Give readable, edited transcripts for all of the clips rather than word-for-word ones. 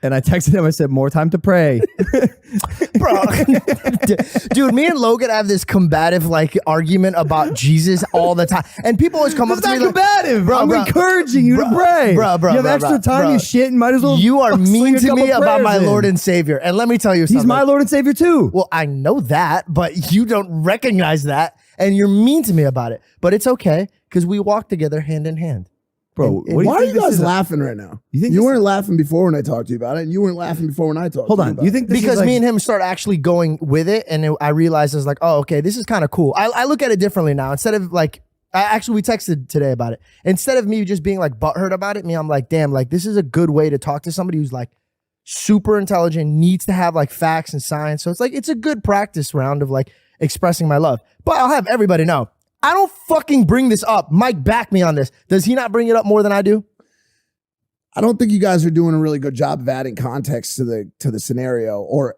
And I texted him. I said, more time to pray. Bro. Dude, me and Logan have this combative like argument about Jesus all the time. And people always come up to me like, combative, bro. I'm encouraging you to pray. Bro, you have extra time, you shit, and might as well. You are mean to me about my Lord and Savior. And let me tell you something. He's my Lord and Savior too. Well, I know that, but you don't recognize that. And you're mean to me about it. But it's okay because we walk together hand in hand. Bro, why are you guys laughing right now? You weren't laughing before when I talked to you about it, and you weren't laughing before when I talked to you about it. You think this because is like, me and him start actually going with it, and I realized I was like, oh, okay, this is kind of cool. I look at it differently now. Instead of like, we texted today about it. Instead of me just being like butthurt about it, I'm like, damn, like this is a good way to talk to somebody who's like super intelligent, needs to have like facts and science. So it's like, it's a good practice round of like expressing my love. But I'll have everybody know, I don't fucking bring this up. Mike, back me on this. Does he not bring it up more than I do? I don't think you guys are doing a really good job of adding context to the scenario, or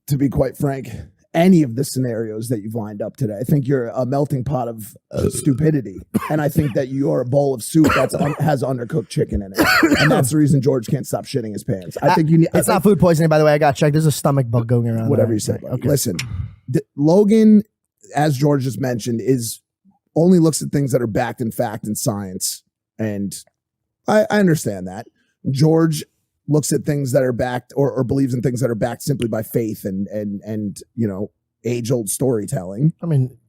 to be quite frank, any of the scenarios that you've lined up today. I think you're a melting pot of stupidity, and I think that you're a bowl of soup that has undercooked chicken in it, and that's the reason George can't stop shitting his pants. I think you need. It's not food poisoning, by the way. I got checked. There's a stomach bug going around. Whatever you say. Okay. Listen, Logan, as George just mentioned, only looks at things that are backed in fact and science, and I understand that. George looks at things that are backed or believes in things that are backed simply by faith and age-old storytelling. I mean,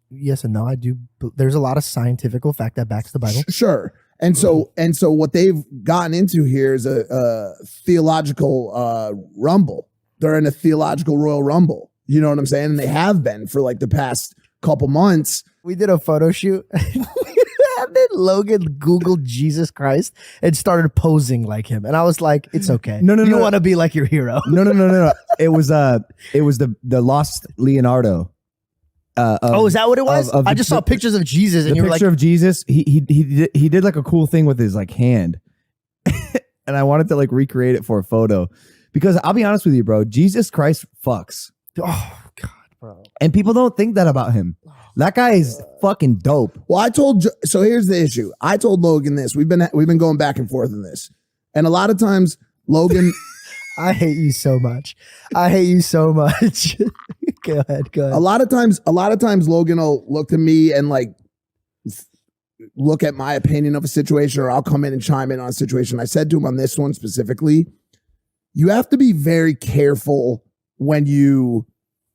yes and no. I do. There's a lot of scientific fact that backs the Bible. Sure. And so what they've gotten into here is a theological rumble. They're in a theological Royal Rumble. You know what I'm saying? And they have been for like the past couple months. We did a photo shoot. And then Logan Googled Jesus Christ and started posing like him. And I was like, it's okay. No. You want to be like your hero. No. It was the lost Leonardo. Is that what it was? I just saw pictures of Jesus, and you were like, picture of Jesus. He did like a cool thing with his like hand, and I wanted to like recreate it for a photo, because I'll be honest with you, bro. Jesus Christ fucks. Oh God, bro. And people don't think that about him. That guy is fucking dope. Well, so here's the issue. I told Logan this. We've been going back and forth on this, and a lot of times Logan. I hate you so much. Go ahead. A lot of times Logan will look to me and like look at my opinion of a situation, or I'll come in and chime in on a situation. I said to him on this one specifically, you have to be very careful when you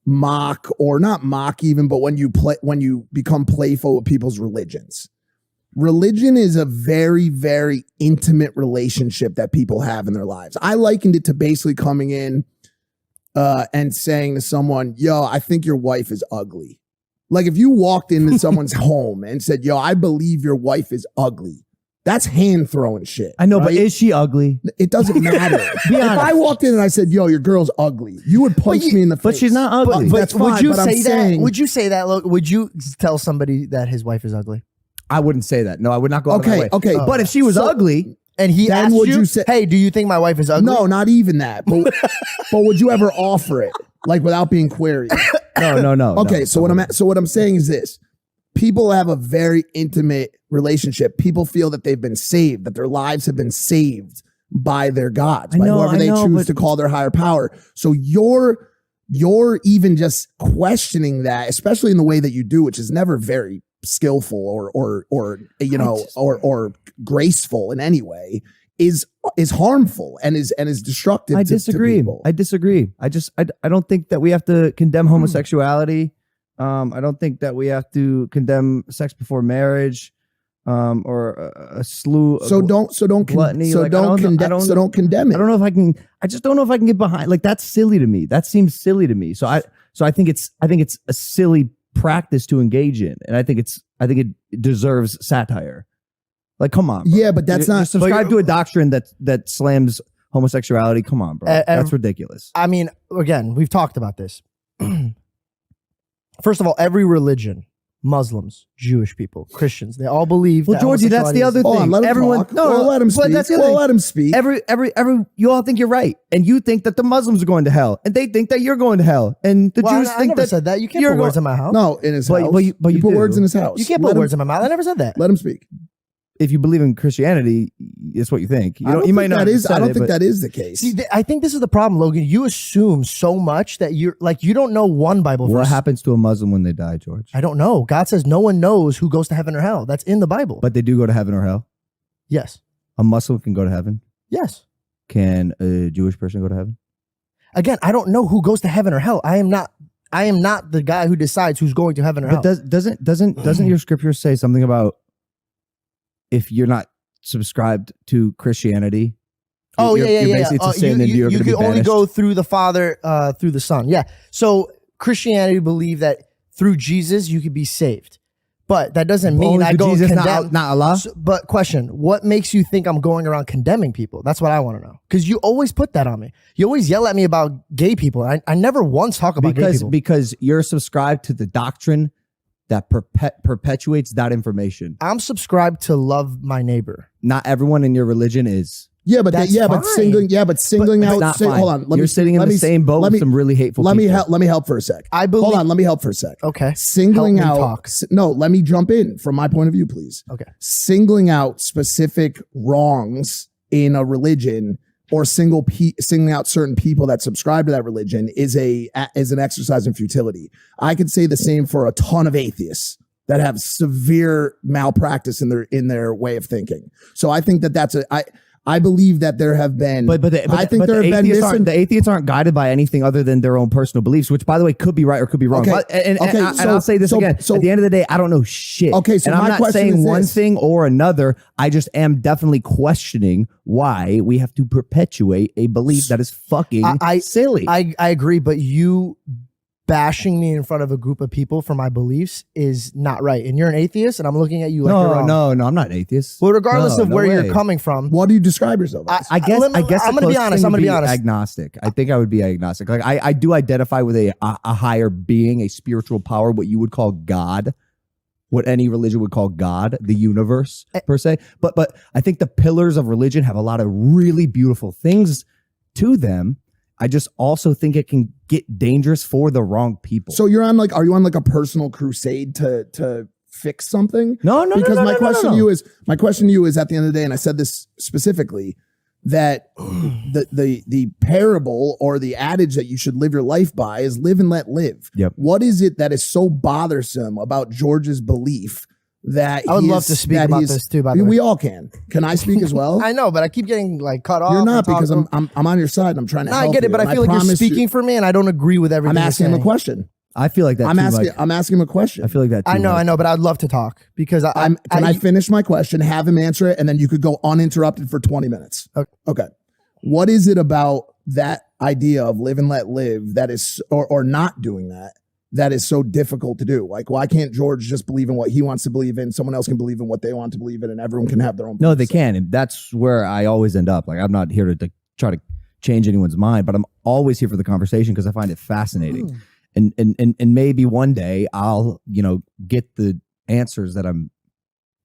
mock, or not mock even, but when you become playful with people's religions. Religion is a very, very intimate relationship that people have in their lives. I likened it to basically coming in and saying to someone, yo, I think your wife is ugly. Like if you walked into someone's home and said, yo, I believe your wife is ugly. That's hand throwing shit. I know, right? but is she ugly? It doesn't matter. If I walked in and I said, yo, your girl's ugly, you would punch me in the face. But she's not ugly. But that's fine, would you but say I'm saying, that? Would you say that? Look, would you tell somebody that his wife is ugly? I wouldn't say that. No, I would not go out of my way. Okay. But if she was ugly, and he then asked would you, you say, hey, do you think my wife is ugly? No, not even that. But would you ever offer it, like without being queried? No. Okay, no, so what I'm saying is this: people have a very intimate relationship. People feel that they've been saved, that their lives have been saved by their gods, by whoever they choose to call their higher power. So you're even just questioning that, especially in the way that you do, which is never very skillful or graceful in any way, is harmful and is destructive. I disagree. To people. I disagree. I don't think that we have to condemn homosexuality. I don't think that we have to condemn sex before marriage, or a slew. So don't condemn it. I don't know if I can. I just don't know if I can get behind. Like that's silly to me. That seems silly to me. So I think it's a silly practice to engage in, and I think it deserves satire. Like, come on, bro. Yeah, but that's not subscribe to a doctrine that slams homosexuality. Come on, bro. That's ridiculous. I mean, again, we've talked about this. First of all, every religion, Muslims, Jewish people, Christians, they all believe. Well, Georgie, that's the other thing. Let him speak. You all think you're right, and you think that the Muslims are going to hell, and they think that you're going to hell, and the Jews think never said that. You can't put words in my house. No, in his house. But you put words in his house. You can't put words in my mouth. I never said that. Let him speak. if you believe in Christianity, it's what you think. You might not. I don't think but that is the case. See, I think this is the problem, Logan. You assume so much that you're like, you don't know one Bible verse. What happens to a Muslim when they die, George? I don't know. God says no one knows who goes to heaven or hell. That's in the Bible. But they do go to heaven or hell. Yes. A Muslim can go to heaven. Yes. Can a Jewish person go to heaven? Again, I don't know who goes to heaven or hell. I am not the guy who decides who's going to heaven or hell. But doesn't your scripture say something about if you're not subscribed to Christianity? Oh, you're yeah. Basically it's a sin, and you're you going to be can only banished? go through the Father, through the Son. Yeah. So Christianity believe that through Jesus you could be saved, but that doesn't mean Only I through go Jesus, and condemn. not Allah. But question: what makes you think I'm going around condemning people? That's what I want to know. Because you always put that on me. You always yell at me about gay people. I never once talk about gay people. Because you're subscribed to the doctrine that perpetuates that information. I'm subscribed to love my neighbor. Not everyone in your religion is. That's but fine. singling out. Not fine. Hold on, You're sitting in the same boat with some really hateful people. Let me help for a sec. I believe. Hold on, let me help for a sec. Okay. Singling Help me out. talk. No, let me jump in from my point of view, please. Okay. Singling out specific wrongs in a religion or singling out certain people that subscribe to that religion is an exercise in futility. I could say the same for a ton of atheists that have severe malpractice in their way of thinking. So I think that's I believe that there have been, the atheists aren't guided by anything other than their own personal beliefs, which, by the way, could be right or could be wrong. Okay. And I'll say this again. At the end of the day, I don't know shit. Okay, so and I'm my not question saying is one this. thing or another. I just am definitely questioning why we have to perpetuate a belief that is fucking silly. I agree, but you bashing me in front of a group of people for my beliefs is not right. And you're an atheist, and I'm looking at you like you're wrong. No, I'm not an atheist. Well, regardless of where way. you're coming from, What do you describe yourself as? I guess I'm the gonna be closest honest. thing I'm gonna would be honest. Agnostic. I think I would be agnostic. Like I do identify with a higher being, a spiritual power, what you would call God, what any religion would call God, the universe per se. But I think the pillars of religion have a lot of really beautiful things to them. I just also think it can get dangerous for the wrong people. So are you on like a personal crusade to fix something? No. Because my question no. to you is at the end of the day, and I said this specifically, that the parable or the adage that you should live your life by is live and let live. Yep. What is it that is so bothersome about George's belief that I would love to speak about this too. By the way, we all can. Can I speak as well? I know, but I keep getting like cut off. You're not, because I'm on your side and I'm trying to No, help I get it, you, but I and feel like you're promise speaking for me, and I don't agree with everything. I'm asking him you're a question. I feel like that. I'm asking him a question. I feel like that. Too I much. know, but I'd love to talk because Can I finish my question, have him answer it, and then you could go uninterrupted for 20 minutes. Okay. What is it about that idea of live and let live that is, or not doing that is so difficult to do? Like, why can't George just believe in what he wants to believe in? Someone else can believe in what they want to believe in, and everyone can have their own. No, they can. And that's where I always end up. Like, I'm not here to try to change anyone's mind, but I'm always here for the conversation because I find it fascinating. And maybe one day I'll, get the answers that I'm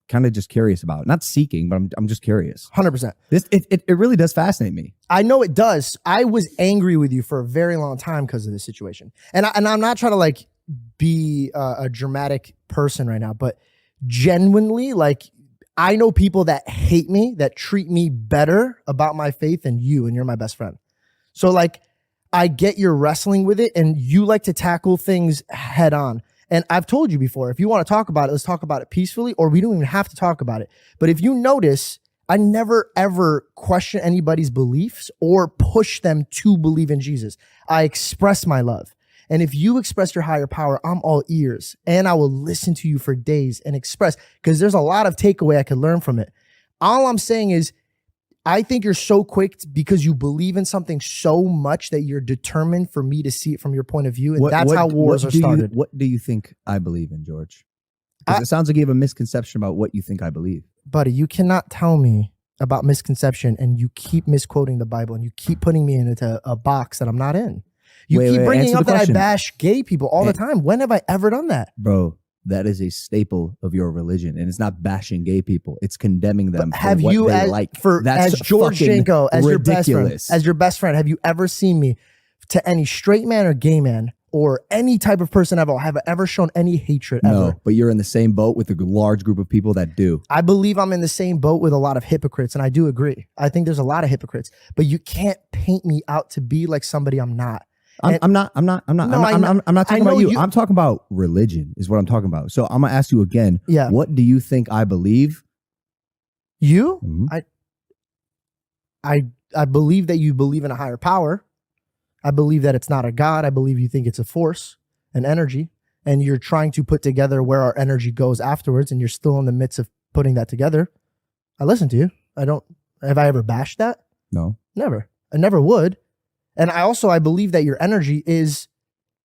kind of just curious about. Not seeking, but I'm just curious. 100%. It really does fascinate me. I know it does. I was angry with you for a very long time because of this situation. And I'm not trying to like be a dramatic person right now, but genuinely, like, I know people that hate me, that treat me better about my faith than you, and you're my best friend. So like, I get you're wrestling with it and you like to tackle things head on. And I've told you before, if you want to talk about it, let's talk about it peacefully, or we don't even have to talk about it. But if you notice, I never ever question anybody's beliefs or push them to believe in Jesus. I express my love. And if you express your higher power, I'm all ears, and I will listen to you for days and express, because there's a lot of takeaway I could learn from it. All I'm saying is, I think you're so quick because you believe in something so much that you're determined for me to see it from your point of view. And that's how wars are started. What do you think I believe in, George? Because it sounds like you have a misconception about what you think I believe. Buddy, you cannot tell me about misconception and you keep misquoting the Bible and you keep putting me into a box that I'm not in. You keep bringing up that I bash gay people all the time. When have I ever done that? Bro, that is a staple of your religion, and it's not bashing gay people; it's condemning them. Have for what you, they as, like. as George Janko, as ridiculous. your best friend, have you ever seen me to any straight man or gay man or any type of person have ever shown any hatred ever. No, but you're in the same boat with a large group of people that do. I believe I'm in the same boat with a lot of hypocrites, and I do agree. I think there's a lot of hypocrites, but you can't paint me out to be like somebody I'm not. I'm not talking about you. I'm talking about religion is what I'm talking about. So I'm gonna ask you again. Yeah. What do you think I believe? You? Mhm. I believe that you believe in a higher power. I believe that it's not a God. I believe you think it's a force, an energy, and you're trying to put together where our energy goes afterwards, and you're still in the midst of putting that together. I listen to you. Have I ever bashed that? No. Never. I never would. And I believe that your energy is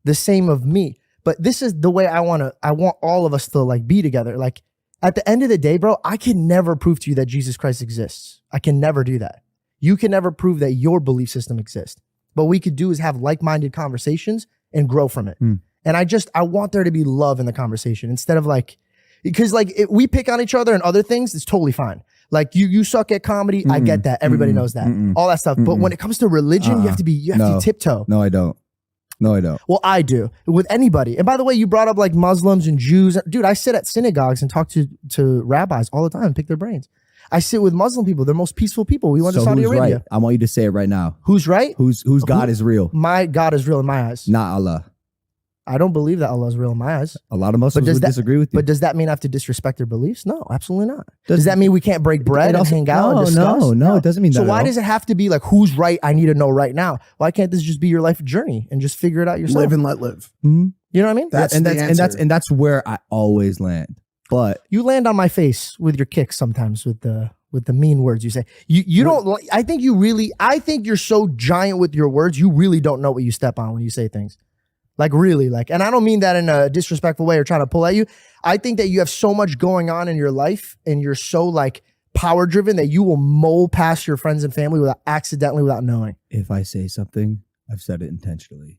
the same of me. But this is the way I want all of us to like be together. Like at the end of the day, bro, I can never prove to you that Jesus Christ exists. I can never do that. You can never prove that your belief system exists. But what we could do is have like-minded conversations and grow from it. And I want there to be love in the conversation instead of like, because like if we pick on each other and other things, it's totally fine. Like you suck at comedy. I get that. Everybody knows that. All that stuff. But when it comes to religion, you have to tiptoe. No, I don't. Well, I do with anybody. And by the way, you brought up like Muslims and Jews. Dude, I sit at synagogues and talk to rabbis all the time and pick their brains. I sit with Muslim people. They're most peaceful people. We went to Saudi Arabia. Right? I want you to say it right now. Who's right? Whose God is real? My God is real in my eyes. Not Allah. I don't believe that Allah is real in my eyes. A lot of Muslims would disagree with you. But does that mean I have to disrespect their beliefs? No, absolutely not. Does that mean we can't break bread and hang out and discuss? No, it doesn't mean that. So why does it have to be like who's right? I need to know right now. Why can't this just be your life journey and just figure it out yourself? Live and let live. Mm-hmm. You know what I mean? That's where I always land. But you land on my face with your kicks sometimes with the mean words you say. You don't. I think you're so giant with your words. You really don't know what you step on when you say things. Like really, like, and I don't mean that in a disrespectful way or trying to pull at you. I think that you have so much going on in your life and you're so like power driven that you will mold past your friends and family without knowing. If I say something, I've said it intentionally.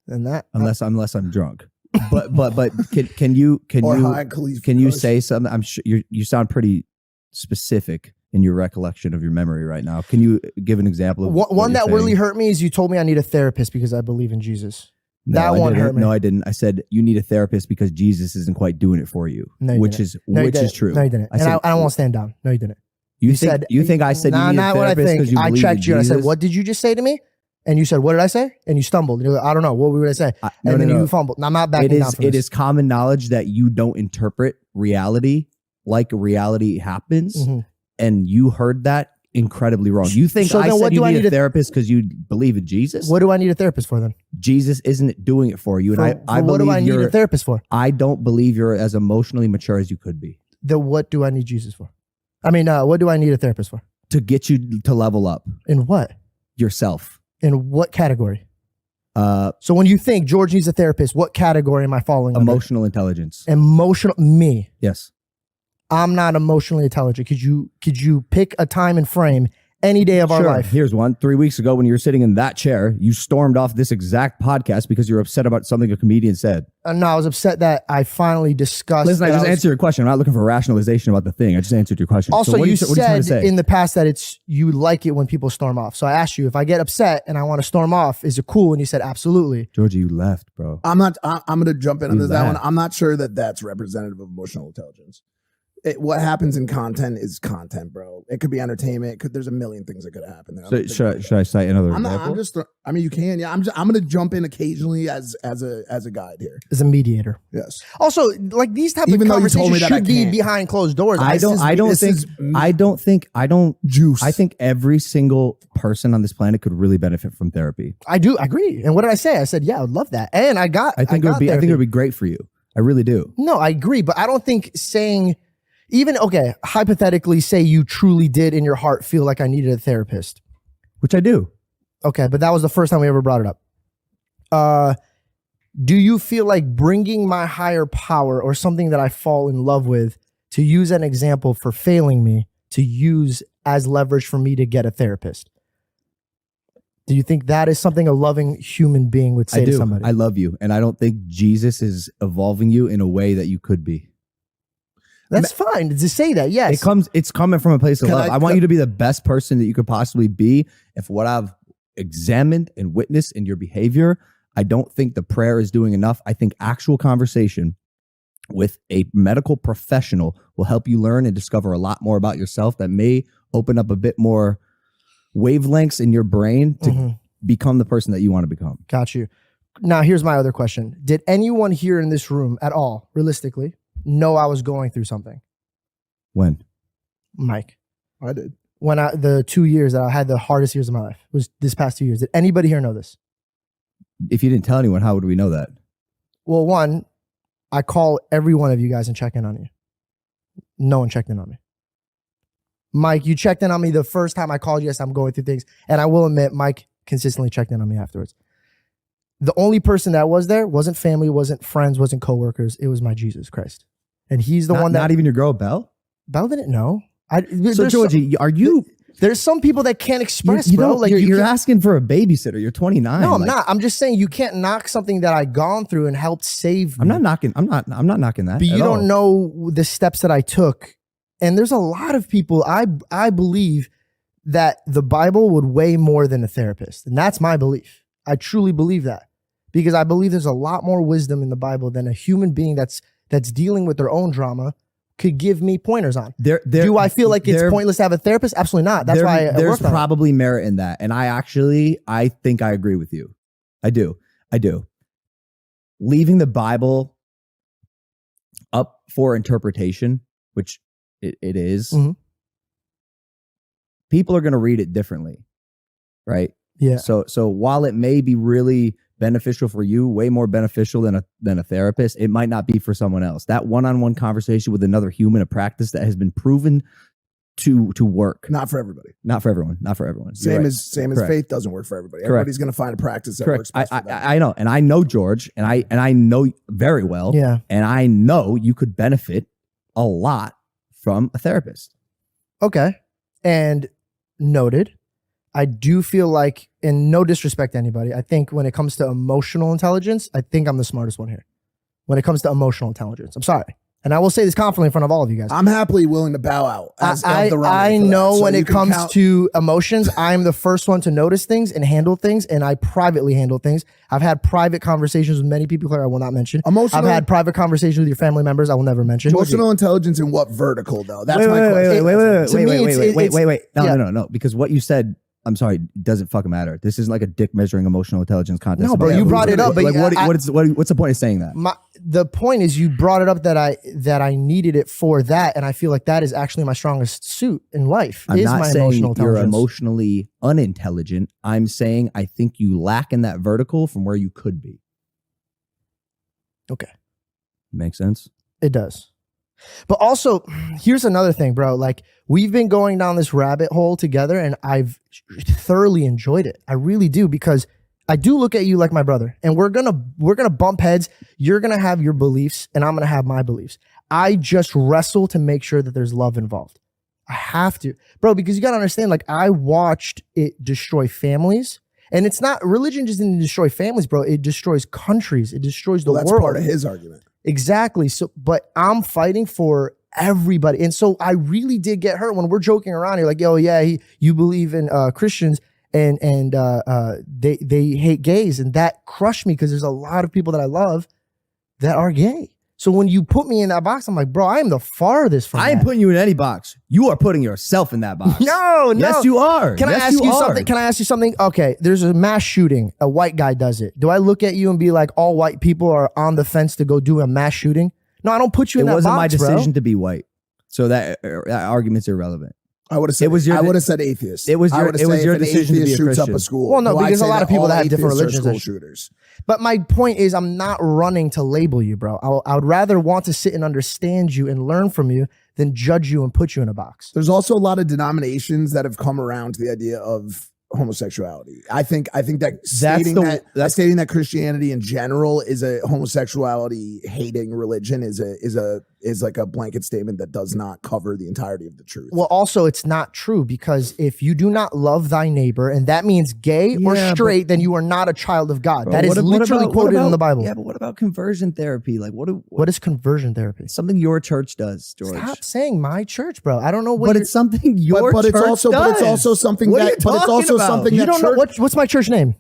And that unless I'm drunk. But can you say something? I'm sure you sound pretty specific in your recollection of your memory right now. Can you give an example of one that really hurt me is you told me I need a therapist because I believe in Jesus. No, that one hurt me. No, I didn't. I said you need a therapist because Jesus isn't quite doing it for you, which is true. No, you didn't. I don't want to stand down. No, you didn't. You think I said you need a therapist because you believe in Jesus? I checked you and I said, what did you just say to me? And you said, what did I say? And you stumbled. You're like, I don't know. What would I say? You fumbled. I'm not backing down from this. It is common knowledge that you don't interpret reality like reality happens. Mm-hmm. And you heard that incredibly wrong. You think I said you need a therapist because you believe in Jesus? What do I need a therapist for then? Jesus isn't doing it for you. And I believe what do I need a therapist for? I don't believe you're as emotionally mature as you could be. Then what do I need Jesus for? I mean, what do I need a therapist for? To get you to level up. In what? Yourself. In what category? So when you think George needs a therapist, what category am I falling under? Emotional intelligence. Me. Yes. I'm not emotionally intelligent. Could you pick a time and frame any day of our life? Here's one. 3 weeks ago when you were sitting in that chair, you stormed off this exact podcast because you're upset about something a comedian said. No, I was upset that I finally discussed. Listen, I just answered your question. I'm not looking for rationalization about the thing. I just answered your question. Also, so you said in the past that you like it when people storm off. So I asked you, if I get upset and I want to storm off, is it cool? And you said, absolutely. Georgie, you left, bro. I'm going to jump in on that one. I'm not sure that that's representative of emotional intelligence. What happens in content is content, bro. It could be entertainment. There's a million things that could happen there. So should I cite another example? I mean, you can. Yeah, I'm going to jump in occasionally as a guide here, as a mediator. Yes. Also, like these type of conversations should be behind closed doors. I think every single person on this planet could really benefit from therapy. I do agree. And what did I say? I said, yeah, I would love that. And I think it would be great for you. I really do. No, I agree, but I don't think saying. Even, okay, hypothetically, say you truly did in your heart feel like I needed a therapist. Which I do. Okay, but that was the first time we ever brought it up. Do you feel like bringing my higher power or something that I fall in love with to use an example for failing me to use as leverage for me to get a therapist? Do you think that is something a loving human being would say to somebody? I love you, and I don't think Jesus is evolving you in a way that you could be. That's fine to say that. Yes, it's coming from a place of love. I want you to be the best person that you could possibly be. And for what I've examined and witnessed in your behavior, I don't think the prayer is doing enough. I think actual conversation with a medical professional will help you learn and discover a lot more about yourself that may open up a bit more wavelengths in your brain to become the person that you want to become. Got you. Now, here's my other question. Did anyone here in this room at all, realistically, know I was going through something? When? Mike. I did. When the 2 years that I had the hardest years of my life was this past 2 years. Did anybody here know this? If you didn't tell anyone, how would we know that? Well, one, I call every one of you guys and check in on you. No one checked in on me. Mike, you checked in on me the first time I called you. Yes, I'm going through things. And I will admit, Mike consistently checked in on me afterwards. The only person that was there wasn't family, wasn't friends, wasn't coworkers. It was my Jesus Christ. And he's the one that... Not even your girl, Belle? Belle didn't know. So, Georgie, are you... There's some people that can't express, you bro. Like you're asking for a babysitter. You're 29. No, I'm not. I'm just saying you can't knock something that I gone through and helped save me. I'm not knocking that. But you don't know the steps that I took. And there's a lot of people, I believe that the Bible would weigh more than a therapist. And that's my belief. I truly believe that. Because I believe there's a lot more wisdom in the Bible than a human being that's dealing with their own drama could give me pointers on. Do I feel like it's pointless to have a therapist? Absolutely not. That's why there's probably merit in that. And I think I agree with you. I do. Leaving the Bible up for interpretation, which it is, people are going to read it differently, right? Yeah. So while it may be really beneficial for you, way more beneficial than a therapist, it might not be for someone else. That one-on-one conversation with another human, a practice that has been proven to work. Not for everybody. Not for everyone. Same as faith doesn't work for everybody. Correct. Everybody's going to find a practice that works best for them. I know, and I know George, and I know very well. Yeah. And I know you could benefit a lot from a therapist. Okay. And noted. I do feel like, and no disrespect to anybody, I think when it comes to emotional intelligence, I think I'm the smartest one here. When it comes to emotional intelligence. I'm sorry. And I will say this confidently in front of all of you guys. I'm happily willing to bow out. I know when it comes to emotions, I'm the first one to notice things and handle things, and I privately handle things. I've had private conversations with many people here I will not mention. I've had private conversations with your family members I will never mention. Emotional intelligence in what vertical, though? That's my question. Wait. No. Because what you said, I'm sorry, doesn't fucking matter. This isn't like a dick measuring emotional intelligence contest. No, bro, you brought it up. Like, what's the point of saying that? The point is you brought it up that I needed it for that, and I feel like that is actually my strongest suit in life. I'm not my saying emotional intelligence. You're emotionally unintelligent. I'm saying I think you lack in that vertical from where you could be. Okay. Makes sense? It does. But also, here's another thing, bro. Like, we've been going down this rabbit hole together, and I've thoroughly enjoyed it. I really do, because I do look at you like my brother, and we're gonna bump heads. You're gonna have your beliefs, and I'm gonna have my beliefs. I just wrestle to make sure that there's love involved. I have to, bro, because you gotta understand. Like, I watched it destroy families, and it's not religion just didn't destroy families, bro. It destroys countries. It destroys the world. That's part of his argument. Exactly. So, but I'm fighting for everybody. And so I really did get hurt when we're joking around. You're like, yo, yeah, you believe in Christians and they hate gays. And that crushed me because there's a lot of people that I love that are gay. So when you put me in that box, I'm like, bro, I am the farthest from I ain't putting you in any box. You are putting yourself in that box. No. Yes, you are. Can I ask you something? Can I ask you something? Okay, there's a mass shooting. A white guy does it. Do I look at you and be like, all white people are on the fence to go do a mass shooting? No, I don't put you in that box, bro. It wasn't my decision bro. to be white. So that argument's irrelevant. I would have said I would have said atheist. It was your decision to be a shoots Christian. up a school. Well, no, because a lot of people that have different religions school shooters. But my point is, I'm not running to label you, bro. I would rather want to sit and understand you and learn from you than judge you and put you in a box. There's also a lot of denominations that have come around to the idea of homosexuality. I think that stating that Christianity in general is a homosexuality hating religion is like a blanket statement that does not cover the entirety of the truth. Well, also it's not true, because if you do not love thy neighbor, and that means gay or straight, then you are not a child of God. Bro, that is literally quoted in the Bible. Yeah, but what about conversion therapy? Like, what is conversion therapy? Something your church does, George. Stop saying my church, bro. I don't know what. But it's something your church does. But it's also something what that. But it's also about? something you that don't know what's my church name.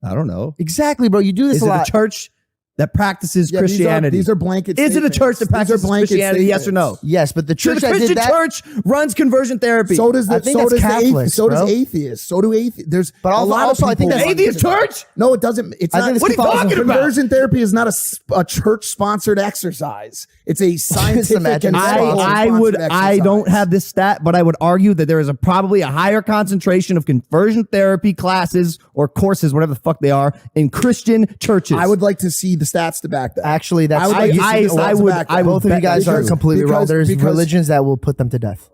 I don't know. Exactly, bro. You do this Is a it lot. a church that practices Yeah, Christianity? These are blanket. Is it a church that statements. These are practices blanket Christianity? Yes or statements. no? Yes, but the So church the that Christian did that. church runs conversion therapy. So does I the, think so that's does the Catholics, so does bro. atheists. So do atheists. There's But a also- lot also, of I think people. that's- atheist church? No, it doesn't. It's I not. think it's What are you Catholicism. talking about? Conversion therapy is not a church-sponsored exercise. It's a scientific imagine and that. I don't have this stat, but I would argue that there is probably a higher concentration of conversion therapy classes or courses, whatever the fuck they are, in Christian churches. I would like to see the stats to back that. Actually, that's I would like to see the stats to back that. both of you bet guys that are is completely wrong. There's because- religions that will put them to death.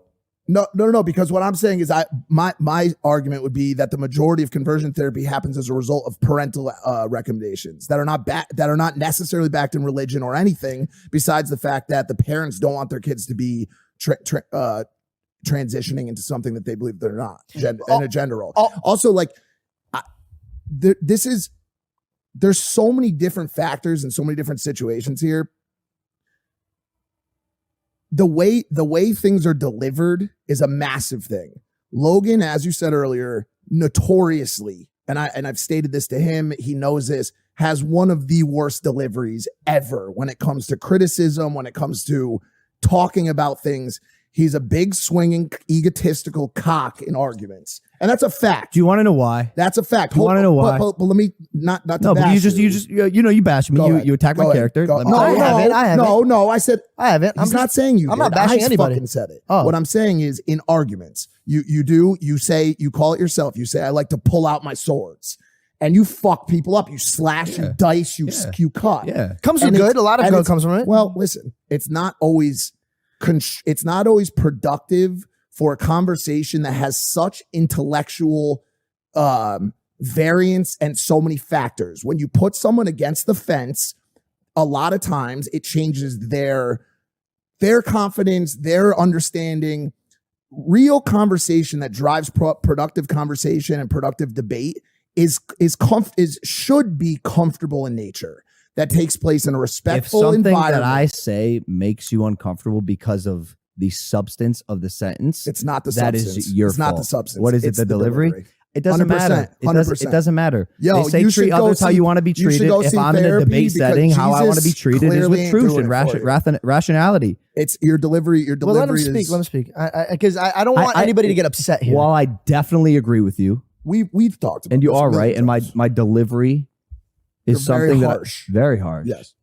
No. Because what I'm saying is, my argument would be that the majority of conversion therapy happens as a result of parental recommendations that are not necessarily backed in religion or anything. Besides the fact that the parents don't want their kids to be transitioning into something that they believe they're not in a gender role. Also, like there's so many different factors and so many different situations here. The way things are delivered is a massive thing. Logan, as you said earlier, notoriously, and I've stated this to him, he knows this, has one of the worst deliveries ever when it comes to criticism, when it comes to talking about things. He's a big swinging egotistical cock in arguments. And that's a fact. Do you want to know why? That's a fact. Do you want to know why? But let me not to No, but bash you bash me. Go You ahead. attack my Go ahead. character. Go- Let me- No, I haven't. No, I said I haven't. he's not saying you. I'm not did. bashing I anybody. fucking said it. Oh. What I'm saying is, in arguments, you say, you call it yourself. You say, I like to pull out my swords, and you fuck people up. You slash, you dice, you cut. Yeah. Comes from And good. it's- A lot of and good it's- comes from it. Well, listen, it's not always productive for a conversation that has such intellectual variance and so many factors. When you put someone against the fence, a lot of times it changes their confidence, their understanding. Real conversation that drives productive conversation and productive debate should be comfortable in nature. That takes place in a If respectful something environment. that I say makes you uncomfortable because of the substance of the sentence, It's not the that substance. is your It's not the fault. substance. What is it? It's The delivery? It doesn't 100%, matter. It 100%. doesn't matter. Yo, they say you should treat go others how see- you want to be you should treated. go If see I'm in a therapy debate because setting, how I want to be Jesus treated is clearly with ain't truth doing and it for you. rationality. It's your delivery. Your Well, let him delivery speak. is. Let him speak. Because I don't want anybody to get upset here. While I definitely agree with you, We've talked about and you this are a million right, and times. my delivery is You're very something harsh. very harsh. Yes.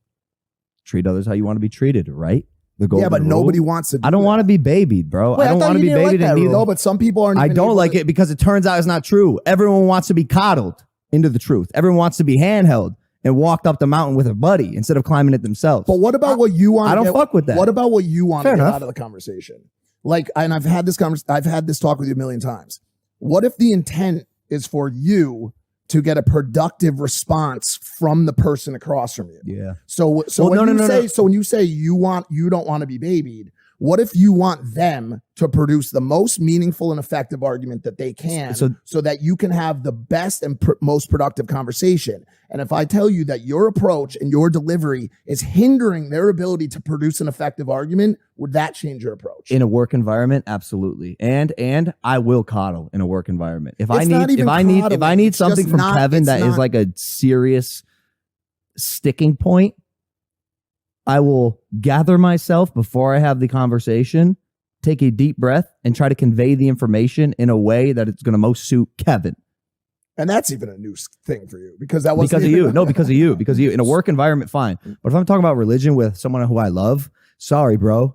Treat others how you want to be treated, right? The golden Yeah, but rule. nobody wants to. I don't want to be babied, bro. Wait, I I don't thought want to you be didn't like babied, that and rule. neither. No, but some people aren't. I even don't able like to- it because it turns out it's not true. Everyone wants to be coddled into the truth. Everyone wants to be handheld and walked up the mountain with a buddy instead of climbing it themselves. But what about what you want? I don't fuck with that. What about what you want Fair to get enough. out of the conversation? Like, and I've had this talk with you a million times. What if the intent is for you to get a productive response from the person across from you? Yeah. So Well, when you say you don't want to be babied, what if you want them to produce the most meaningful and effective argument that they can, so that you can have the best and most productive conversation? And if I tell you that your approach and your delivery is hindering their ability to produce an effective argument, would that change your approach? In a work environment, absolutely. And I will coddle in a work environment. If I It's not need even coddling. It's something just from not- Kevin it's that is not- like a serious sticking point, I will gather myself before I have the conversation, take a deep breath, and try to convey the information in a way that it's going to most suit Kevin. And that's even a new thing for you because that wasn't Because of even- you. No, because of you. Because of you. In a work environment, fine. But if I'm talking about religion with someone who I love, sorry, bro.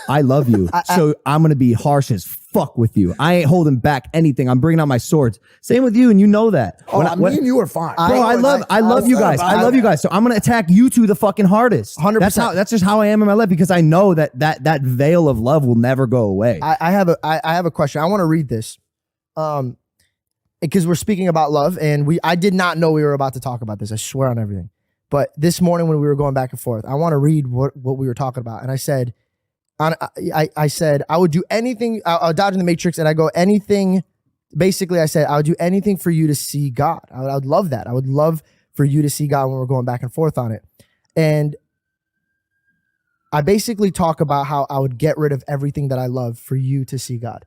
I love you. So I'm going to be harsh as fuck with you. I ain't holding back anything. I'm bringing out my swords. Same with you, and you know that. Oh, me and you are fine. Bro, I love you guys. I love you guys. So I'm gonna attack you two the fucking hardest. 100%. That's just how I am in my life because I know that veil of love will never go away. I have a question. I want to read this, because we're speaking about love, and I did not know we were about to talk about this. I swear on everything. But this morning when we were going back and forth, I want to read what we were talking about, and I said, I said I would do anything. I'll dodge in the matrix, and I go anything. Basically, I said I would do anything for you to see God. I would love that. I would love for you to see God when we're going back and forth on it, and I basically talk about how I would get rid of everything that I love for you to see God.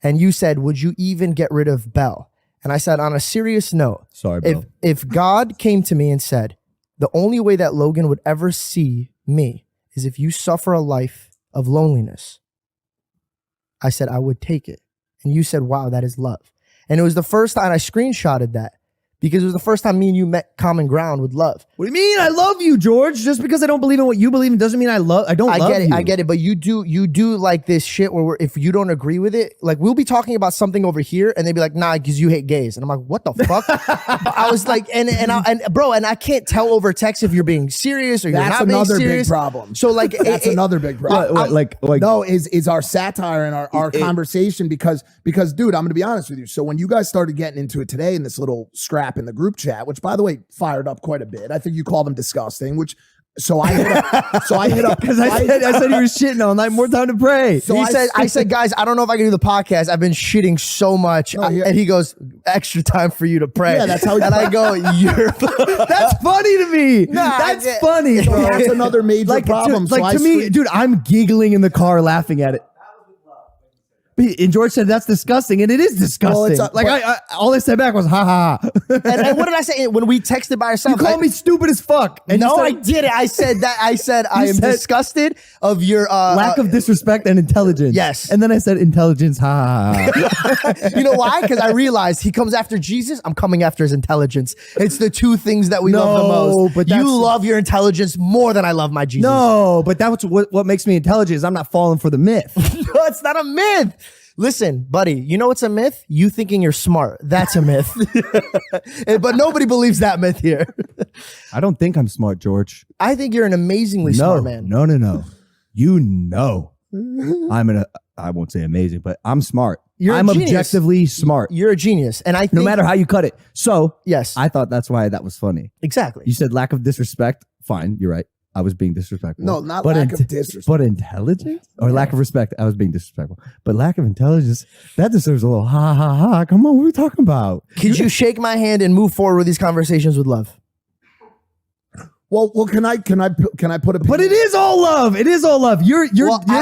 And you said, would you even get rid of Belle? And I said, on a serious note, Sorry, bro. if God came to me and said, the only way that Logan would ever see me is if you suffer a life of loneliness, I said, I would take it. And you said, wow, that is love. And it was the first time I screenshotted that because it was the first time me and you met common ground with love. What do you mean? I love you, George. Just because I don't believe in what you believe in doesn't mean I don't love get it. you. I get it. But you do like this shit where if you don't agree with it, like we'll be talking about something over here and they'd be like, nah, because you hate gays. And I'm like, what the fuck? But I was like, and I can't tell over text if you're being serious or you're not being serious. That's another big problem. So like, that's another big problem. Like no, is our satire and our conversation because dude, I'm gonna be honest with you. So when you guys started getting into it today in this little scrap in the group chat, which by the way fired up quite a bit. I think you called them disgusting, which so I hit up because I said you were shitting all night. More time to pray. So I said, guys, I don't know if I can do the podcast. I've been shitting so much, and he goes, extra time for you to pray. Yeah, that's how. And I go, you're. That's funny to me. That's funny, bro. That's another major problem. To me, dude, I'm giggling in what laughing at it. And George said that's disgusting, and it is disgusting. Well, all I said back was ha ha ha. And what did I say when we texted by ourselves? You called me stupid as fuck. And no, I didn't. I said that. I said I am disgusted of your lack of disrespect and intelligence. Yes. And then I said intelligence. Ha ha ha. You know why? Because I realized he comes after Jesus. I'm coming after his intelligence. It's the two things that we love the most. But you love your intelligence more than I love my Jesus. No, but that's what makes me intelligent is I'm not falling for the myth. No, it's not a myth. Listen, buddy, you know what's a myth? You thinking you're smart. That's a myth. But nobody believes that myth here. I don't think I'm smart, George. I think you're an amazingly smart man. No. You know, I won't say amazing, but I'm smart. I'm objectively smart. You're a genius. And I think no matter how you cut it. So yes, I thought that's why that was funny. Exactly. You said lack of disrespect. Fine. You're right. I was being disrespectful. No, not lack of disrespect. But intelligence? Or lack of respect. I was being disrespectful. But lack of intelligence, that deserves a little ha ha ha. Come on, what are we talking about? Could you shake my hand and move forward with these conversations with love? Well, can I put a pin? But it is all love. It is all love. Your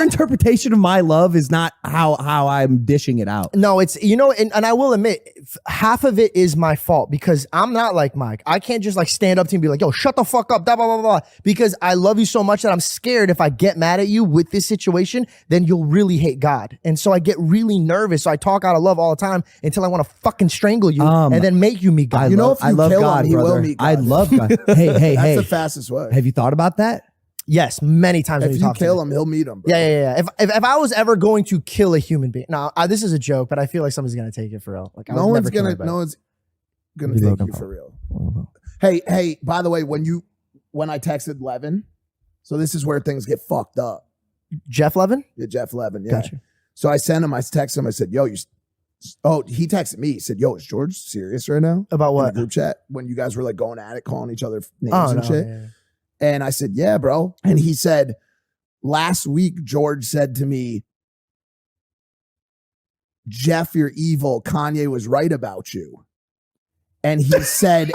interpretation of my love is not how I'm dishing it out. No, it's and I will admit half of it is my fault because I'm not like Mike. I can't just like stand up to you and be like, yo, shut the fuck up, blah, blah, blah, blah. Because I love you so much that I'm scared if I get mad at you with this situation, then you'll really hate God. And so I get really nervous. So I talk out of love all the time until I want to fucking strangle you and then make you meet God. I love God, he will meet God. I love God. Hey. That's the fastest way. Have you thought about that? Yes, many times. If you kill him, he'll meet him. Bro. Yeah. If I was ever going to kill a human being, now this is a joke, but I feel like somebody's gonna take it for real. Like no one's gonna take you for real. Hey. By the way, when I texted Levin, so this is where things get fucked up. Jeff Levin? Yeah, Jeff Levin. Yeah. Gotcha. So I texted him. I said, "Yo, he texted me. He said, "Yo, is George serious right now?" About what? In the group chat when you guys were like going at it, calling each other names and shit. Yeah. And I said, "Yeah, bro." And he said, "Last week, George said to me, Jeff, you're evil. Kanye was right about you." And he said,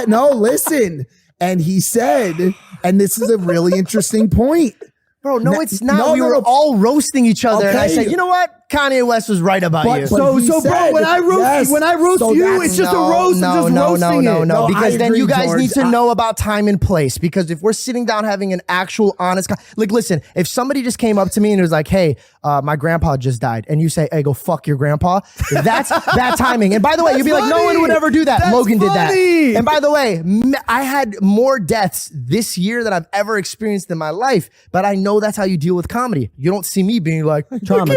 no, listen. And he said, and this is a really interesting point. Bro, no, it's not. We were all roasting each other. Okay. And I said, you know what? Kanye West was right about you. Bro, when I roast you, it's just a roast. No. Because then you guys need to know about time and place. Because if we're sitting down having an actual honest, like, listen, if somebody just came up to me and was like, "Hey, my grandpa just died," and you say, "Hey, go fuck your grandpa," that's bad timing. And by the way, you'd be like, "No one would ever do that." Logan did that. And by the way, I had more deaths this year than I've ever experienced in my life. But I know that's how you deal with comedy. You don't see me being like trauma.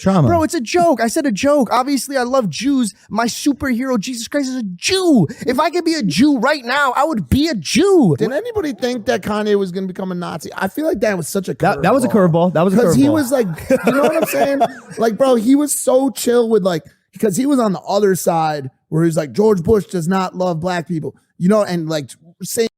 Bro, it's a joke. I said a joke. Obviously, I love Jews. My superhero, Jesus Christ, is a Jew. If I could be a Jew right now, I would be a Jew. Did anybody think that Kanye was going to become a Nazi? I feel like that was such a curveball. That was a curveball. Because he was like, you know what I'm saying? Like, bro, he was so chill with like, because he was on the other side where he was like, George Bush does not love black people, and like saying